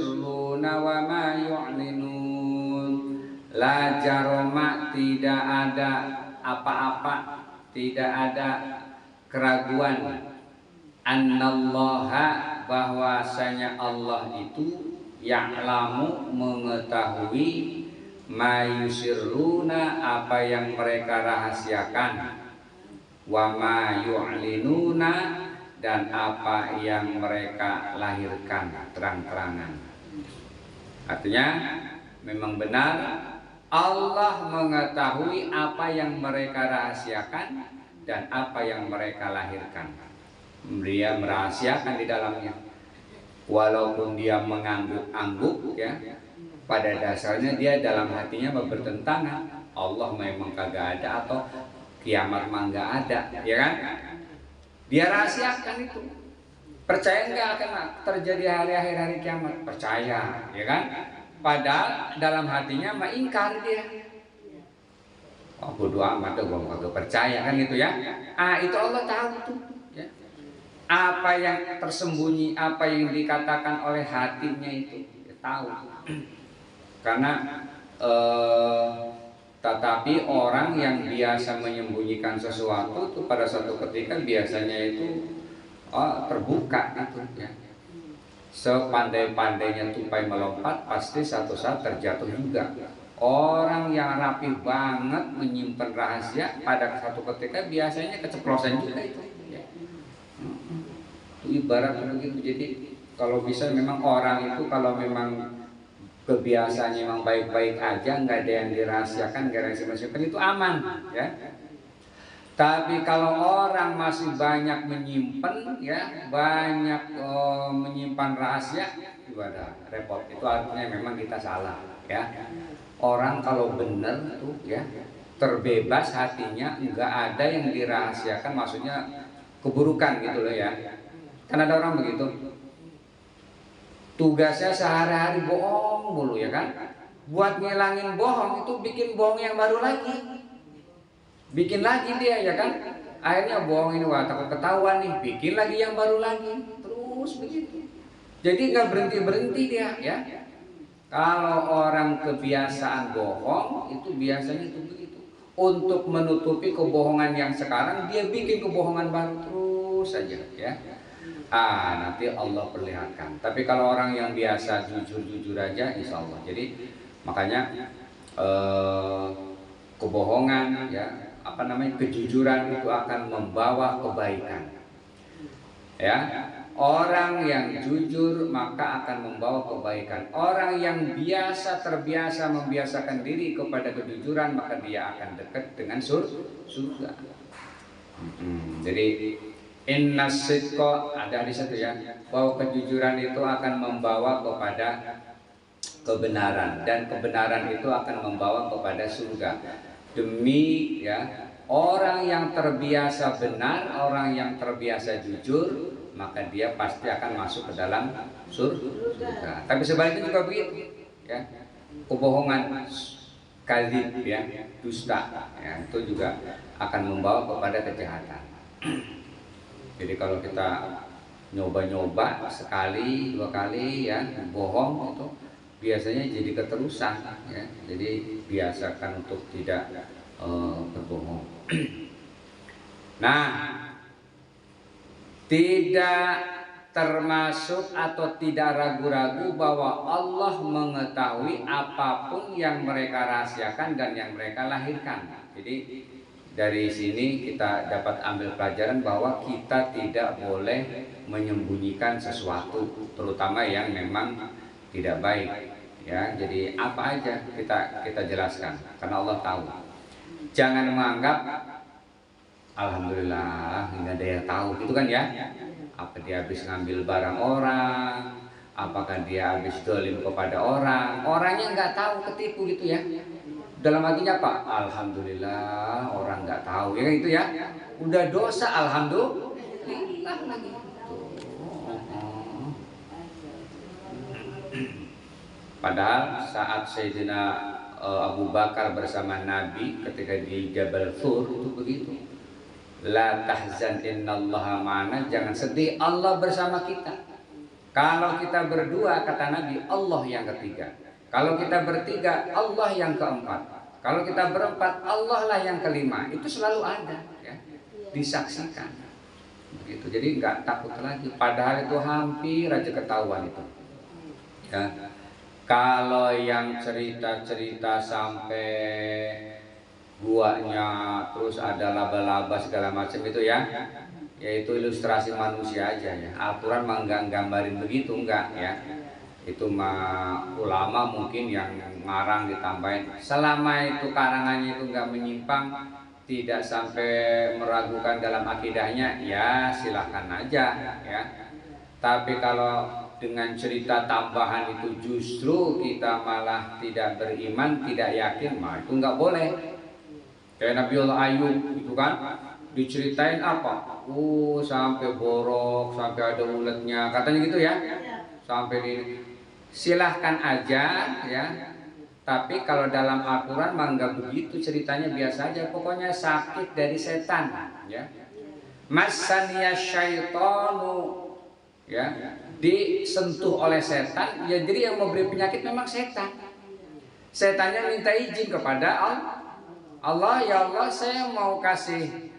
yusirruna wa ma yu'linun. La jaroma, tidak ada apa-apa, tidak ada keraguan, annallaha, bahwasanya Allah itu ya'lamu, mengetahui, ma yusirruna, apa yang mereka rahasiakan, wa ma yu'linuna, dan apa yang mereka lahirkan terang-terangan. Artinya memang benar Allah mengetahui apa yang mereka rahasiakan dan apa yang mereka lahirkan. Dia merahasiakan di dalamnya, walaupun dia mengangguk-angguk ya, pada dasarnya dia dalam hatinya bertentangan, Allah memang kagak ada atau kiamat mah nggak ada, ya kan? Dia rahasiakan itu. Percaya nggak akan terjadi hari akhir, hari kiamat? Percaya, ya kan? Padahal dalam hatinya mah ingkar dia. Oh, bodo amat tuh, gua kagak percaya kan gitu ya. Itu Allah tahu tuh, ya. Apa yang tersembunyi, apa yang dikatakan oleh hatinya itu, dia tahu. Karena tetapi orang yang biasa menyembunyikan sesuatu itu pada suatu ketika biasanya itu terbuka gitu ya. Sepandai-pandainya tupai melompat, pasti satu saat terjatuh juga. Orang yang rapi banget menyimpan rahasia, pada satu ketika biasanya keceplosan juga itu ya. Itu ibarat begitu. Jadi kalau bisa memang orang itu kalau memang kebiasaannya memang baik-baik aja, nggak ada yang dirahasiakan, nggak ada yang disimpan, itu aman ya. Tapi kalau orang masih banyak menyimpan ya, banyak menyimpan rahasia, itu ada repot. Itu artinya memang kita salah ya. Orang kalau benar tuh ya, terbebas hatinya, nggak ada yang dirahasiakan, maksudnya keburukan gitu loh ya. Kan ada orang begitu, tugasnya sehari-hari bohong mulu ya kan. Buat ngilangin bohong itu bikin bohong yang baru lagi, bikin lagi dia ya kan. Akhirnya bohong ini wah takut ketahuan nih, bikin lagi yang baru lagi, terus begitu. Jadi nggak berhenti dia ya. Kalau orang kebiasaan bohong itu biasanya itu begitu. Untuk menutupi kebohongan yang sekarang, dia bikin kebohongan baru terus saja ya. Nanti Allah perlihatkan. Tapi kalau orang yang biasa jujur-jujur aja, insya Allah. Jadi makanya kebohongan ya, kejujuran itu akan membawa kebaikan. Ya, orang yang jujur maka akan membawa kebaikan. Orang yang terbiasa membiasakan diri kepada kejujuran, maka dia akan dekat dengan surga. Jadi innas sidqa, ada di situ ya, bahwa kejujuran itu akan membawa kepada kebenaran, dan kebenaran itu akan membawa kepada surga. Demi ya, orang yang terbiasa benar, orang yang terbiasa jujur, maka dia pasti akan masuk ke dalam surga. Tapi sebaliknya juga begitu ya, kebohongan, kadzib ya, dusta ya, itu juga akan membawa kepada kejahatan. Jadi kalau kita nyoba-nyoba sekali, dua kali ya bohong, itu biasanya jadi keterusan ya. Jadi biasakan untuk tidak berbohong. Nah, tidak termasuk atau tidak ragu-ragu bahwa Allah mengetahui apapun yang mereka rahasiakan dan yang mereka lahirkan. Jadi dari sini kita dapat ambil pelajaran bahwa kita tidak boleh menyembunyikan sesuatu, terutama yang memang tidak baik ya. Jadi apa aja kita jelaskan karena Allah tahu. Jangan menganggap alhamdulillah nggak ada yang tahu gitu kan ya. Apa dia habis ngambil barang orang, apakah dia habis dolim kepada orang, orangnya nggak tahu, ketipu gitu ya. Dalam hatinya apa? Alhamdulillah orang nggak tahu ya itu ya. Udah dosa alhamdulillah lagi. Padahal saat Sayyidina Abu Bakar bersama Nabi ketika di Jabal Thur itu begitu. La tahzan innallaha ma'ana, jangan sedih, Allah bersama kita. Kalau kita berdua, kata Nabi, Allah yang ketiga. Kalau kita bertiga, Allah yang keempat. Kalau kita berempat, Allah lah yang kelima. Itu selalu ada, ya, disaksikan. Begitu. Jadi nggak takut lagi. Padahal itu hampir aja ketahuan itu. Ya. Kalau yang cerita-cerita sampai guanya terus ada laba-laba segala macam itu ya, yaitu ilustrasi manusia aja ya. Aturan mah nggak gambarin begitu, enggak ya. Itu mah ulama mungkin yang ngarang ditambahin. Selama itu karangannya itu nggak menyimpang, tidak sampai meragukan dalam akidahnya, ya silahkan aja ya. Tapi kalau dengan cerita tambahan itu justru kita malah tidak beriman, tidak yakin, mah itu nggak boleh. Kayak Nabiullah Ayub itu kan diceritain apa? Sampai borok, sampai ada uletnya, katanya gitu ya. Sampai di silahkan aja ya. Tapi kalau dalam Al-Quran mah nggak begitu ceritanya, biasa aja. Pokoknya sakit dari setan ya. Masaniya syaitonu ya, disentuh oleh setan ya, jadi yang memberi penyakit memang setan. Setannya minta izin kepada Allah, ya Allah saya mau kasih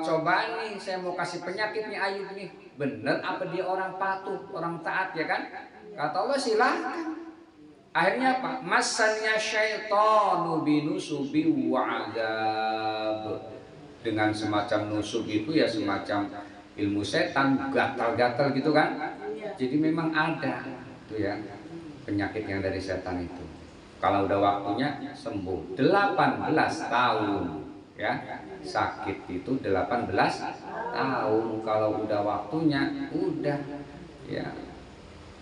cobaan nih, saya mau kasih penyakit nih Ayub nih. Bener apa dia orang patuh, orang taat ya kan? Kata Allah silahkan. Akhirnya apa? Masanya syaitanu binusubi wa adab. Dengan semacam nusub itu ya semacam ilmu setan, gatal-gatal gitu kan. Jadi memang ada tuh ya penyakit yang dari setan itu. Kalau udah waktunya sembuh 18 tahun ya. Sakit itu 18 tahun. Kalau udah waktunya udah ya.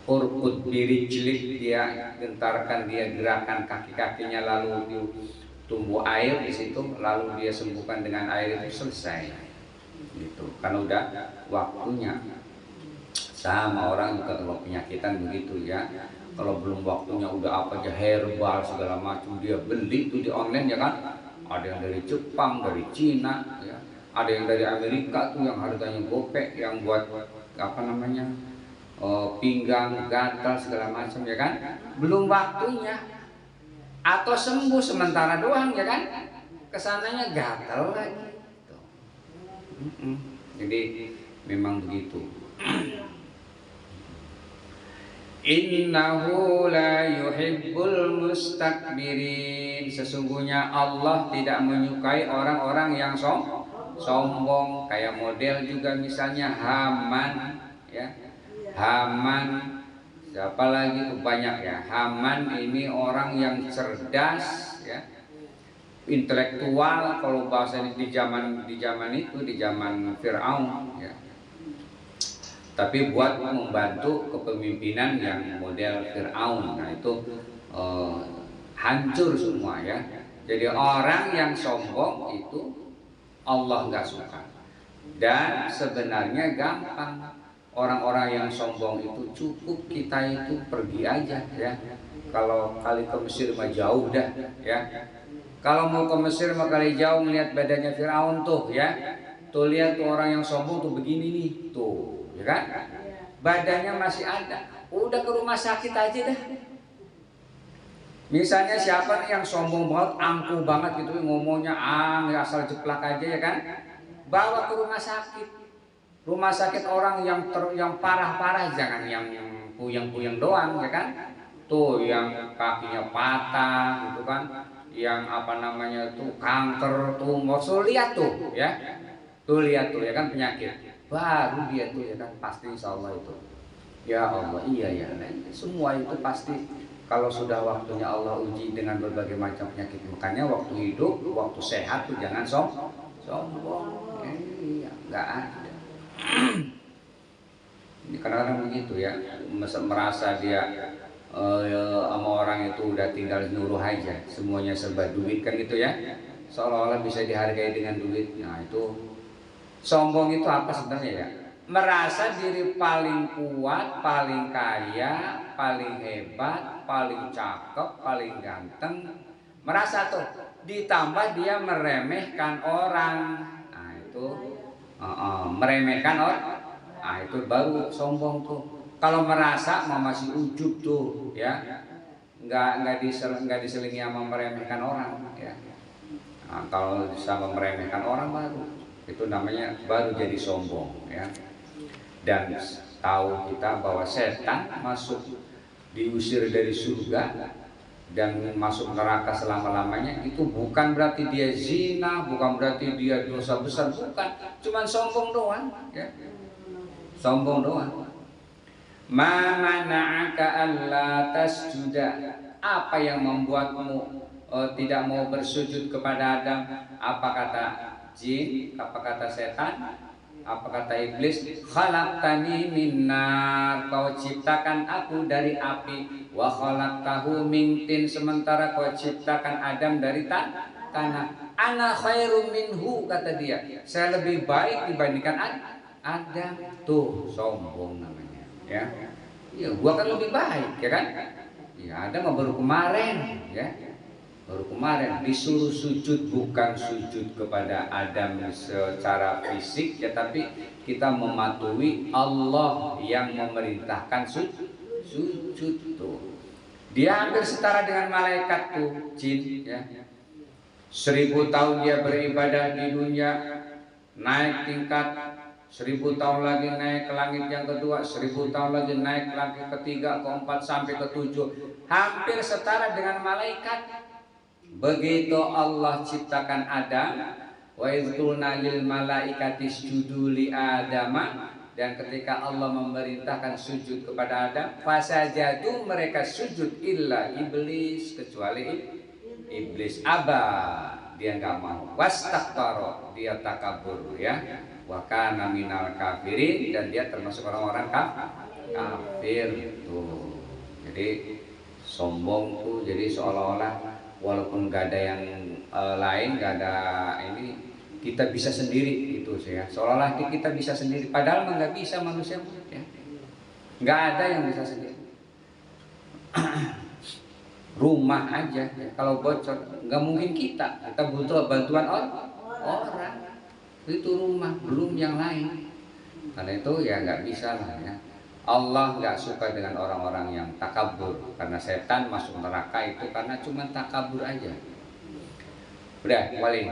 Urkut birijlik, dia gentarkan, dia gerakan kaki-kakinya, lalu tumbuh air di situ, lalu dia sembuhkan dengan air itu, selesai gitu. Karena udah waktunya. Sama orang juga kalau penyakitan begitu ya. Kalau belum waktunya udah apa aja herbal segala macam dia beli itu di online ya kan. Ada yang dari Jepang, dari Cina ya. Ada yang dari Amerika tuh yang harganya gopek, yang buat apa namanya? Pinggang gatal segala macam ya kan, belum waktunya, atau sembuh sementara doang ya kan, kesananya gatal lagi. Jadi memang begitu. Innahu la yuhibbul mustakbirin. Sesungguhnya Allah tidak menyukai orang-orang yang sombong. Kayak model juga misalnya Haman ya. Haman, siapa lagi banyak ya. Haman ini orang yang cerdas ya, intelektual kalau bahasanya di zaman itu, di zaman Fir'aun ya. Tapi buat membantu kepemimpinan yang model Fir'aun, nah itu hancur semua ya. Jadi orang yang sombong itu Allah nggak suka. Dan sebenarnya gampang. Orang-orang yang sombong itu cukup kita itu pergi aja ya. Kalau kali ke Mesir mah jauh dah ya. Kalau mau ke Mesir mah kali jauh, melihat badannya Firaun tuh ya. Tuh lihat tuh orang yang sombong tuh begini nih tuh ya kan. Badannya masih ada. Udah ke rumah sakit aja dah. Misalnya siapa nih yang sombong banget, angkuh banget gitu ngomongnya asal jeplak aja ya kan. Bawa ke rumah sakit. Rumah sakit orang yang parah-parah, jangan yang puyeng-puyeng doang ya kan. Tuh yang kakinya patah gitu kan, yang apa namanya tuh kanker, tumor, so lihat tuh ya. Tuh lihat tuh ya kan penyakit. Baru dia tuh ya kan pasti insya Allah itu. Ya Allah, iya ya. Semua itu pasti kalau sudah waktunya Allah uji dengan berbagai macam penyakit. Makanya waktu hidup, waktu sehat tuh jangan sombong. Iya, enggak ada. Ini kadang-kadang begitu ya, merasa dia sama orang itu udah tinggal nyuruh aja, semuanya serba duit kan gitu ya, seolah-olah bisa dihargai dengan duit. Nah itu sombong itu apa sebenarnya ya? Merasa diri paling kuat, paling kaya, paling hebat, paling cakep, paling ganteng, merasa tuh, ditambah dia meremehkan orang. Nah itu meremehkan orang, nah itu baru sombong tuh. Kalau merasa mau masih ujub tuh ya, nggak diselingi sama meremehkan orang ya. Nah, kalau bisa meremehkan orang baru itu namanya baru jadi sombong ya. Dan tahu kita bahwa setan masuk diusir dari surga dan masuk neraka selama-lamanya itu bukan berarti dia zina, bukan berarti dia dosa besar, bukan, cuman sombong doang ya. Sombong doang. Ma mana'aka alla tasjuda, apa yang membuatmu tidak mau bersujud kepada Adam? Apa kata jin? Apa kata setan? Apa kata iblis? Khalaqtani min nar, kau ciptakan aku dari api, wa khalaqtahu min tin, sementara kau ciptakan Adam dari tanah. Ana khairum minhu, kata dia, saya lebih baik dibandingkan Adam. Tuh sombong namanya ya. Ya gua kan lebih baik ya kan. Ya Adam baru kemarin ya. Baru kemarin disuruh sujud, bukan sujud kepada Adam secara fisik ya, tapi kita mematuhi Allah yang memerintahkan sujud tuh. Dia hampir setara dengan malaikat tuh, jin ya. 1000 tahun dia beribadah di dunia, naik tingkat, 1000 tahun lagi naik ke langit yang kedua, 1000 tahun lagi naik ke langit ketiga, keempat, sampai ketujuh, hampir setara dengan malaikat. Begitu Allah ciptakan Adam, wa idhulna lil malaikati isjudu li Adama, dan ketika Allah memerintahkan sujud kepada Adam, fasajadu, mereka sujud, illa iblis, kecuali iblis, aba, dia nggak mau, wastakbara, dia takabur ya, wa kana minal kafirin, dan dia termasuk orang-orang kafir tuh. Jadi sombong tuh, jadi seolah-olah walaupun nggak ada yang lain, nggak ada ini, kita bisa sendiri itu ya, seolah-olah kita bisa sendiri, padahal nggak bisa manusia ya, nggak ada yang bisa sendiri. Rumah aja ya, kalau bocor nggak mungkin kita butuh bantuan orang, itu rumah, belum yang lain. Karena itu ya nggak bisa lah ya. Allah nggak suka dengan orang-orang yang takabur, karena setan masuk neraka itu karena cuma takabur aja. Udah, wali.